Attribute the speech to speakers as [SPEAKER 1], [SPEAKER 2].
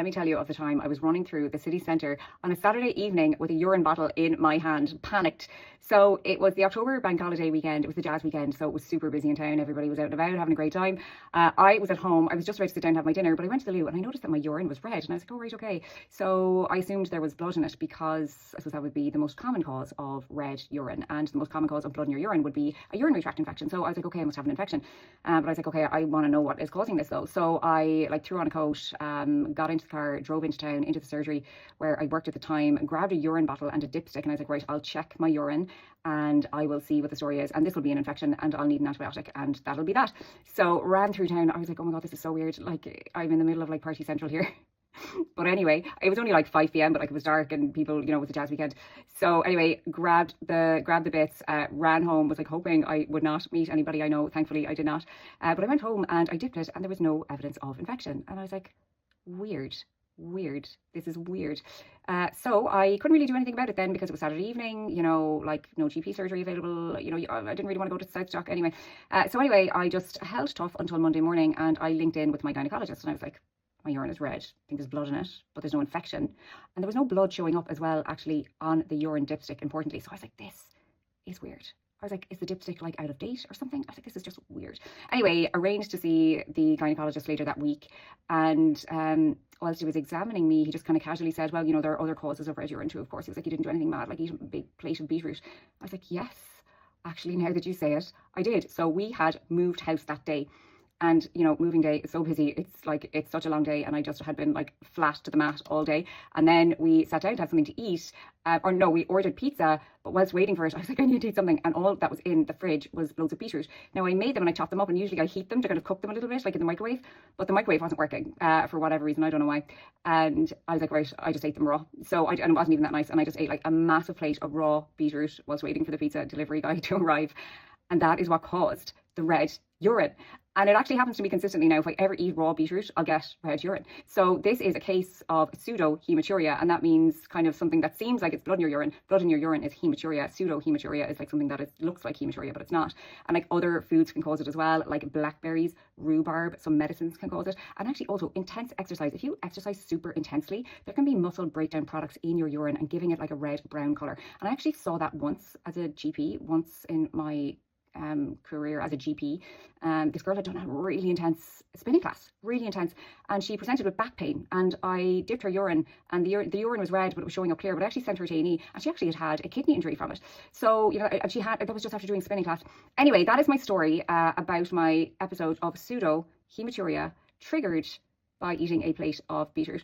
[SPEAKER 1] Let me tell you of the time I was running through the city centre on a Saturday evening with a urine bottle in my hand, panicked. So it was the October bank holiday weekend. It was the jazz weekend, so it was super busy in town. Everybody was out and about having a great time. I was at home. I was just about to sit down and have my dinner, but I went to the loo and I noticed that my urine was red. And I was like, oh, right, okay. So I assumed there was blood in it because I suppose that would be the most common cause of red urine. And the most common cause of blood in your urine would be a urinary tract infection. So I was like, okay, I must have an infection. But I was like, okay, I want to know what is causing this though. So I threw on a coat, got into the car, drove into town, into the surgery where I worked at the time, grabbed a urine bottle and a dipstick, and I was like, right, I'll check my urine and I will see what the story is, and this will be an infection and I'll need an antibiotic and that'll be that. So ran through town. I was like, oh my god, this is so weird, like I'm in the middle of like party central here. But anyway, it was only like 5 p.m, but like it was dark and people, it was a jazz weekend. So anyway, grabbed the bits, ran home, was like hoping I would not meet anybody I know. Thankfully I did not, but I went home and I dipped it and there was no evidence of infection, and I was like, weird, this is weird. So I couldn't really do anything about it then because it was Saturday evening, like no GP surgery available, I didn't really want to go to the South Stock anyway. So anyway, I just held tough until Monday morning and I linked in with my gynecologist and I was like, my urine is red, I think there's blood in it, but there's no infection. And there was no blood showing up as well, actually, on the urine dipstick, importantly. So I was like, this is weird. I was like, is the dipstick like out of date or something? I was like, this is just weird. Anyway, arranged to see the gynecologist later that week. And whilst he was examining me, he just kind of casually said, well, there are other causes of red urine too, of course. He was like, you didn't do anything mad, like eat a big plate of beetroot. I was like, yes, actually, now that you say it, I did. So we had moved house that day. And, moving day is so busy. It's such a long day. And I just had been like flat to the mat all day. And then we sat down to have something to eat. We ordered pizza. But whilst waiting for it, I was like, I need to eat something. And all that was in the fridge was loads of beetroot. Now I made them and I chopped them up. And usually I heat them to kind of cook them a little bit, like in the microwave. But the microwave wasn't working for whatever reason. I don't know why. And I was like, right, I just ate them raw. And it wasn't even that nice. And I just ate like a massive plate of raw beetroot whilst waiting for the pizza delivery guy to arrive. And that is what caused the red urine. And it actually happens to me consistently now. If I ever eat raw beetroot, I'll get red urine. So this is a case of pseudo-hematuria, and that means kind of something that seems like it's blood in your urine. Blood in your urine is hematuria. Pseudo-hematuria is like something that looks like hematuria, but it's not. And like other foods can cause it as well, like blackberries, rhubarb, some medicines can cause it. And actually also intense exercise. If you exercise super intensely, there can be muscle breakdown products in your urine and giving it like a red-brown colour. And I actually saw that once as a GP, once in my career as a GP. This girl had done a really intense spinning class, really intense, and she presented with back pain, and I dipped her urine and the urine was red but it was showing up clear, but I actually sent her to A&E and she actually had a kidney injury from it. So and that was just after doing spinning class. Anyway, that is my story about my episode of pseudo hematuria triggered by eating a plate of beetroot.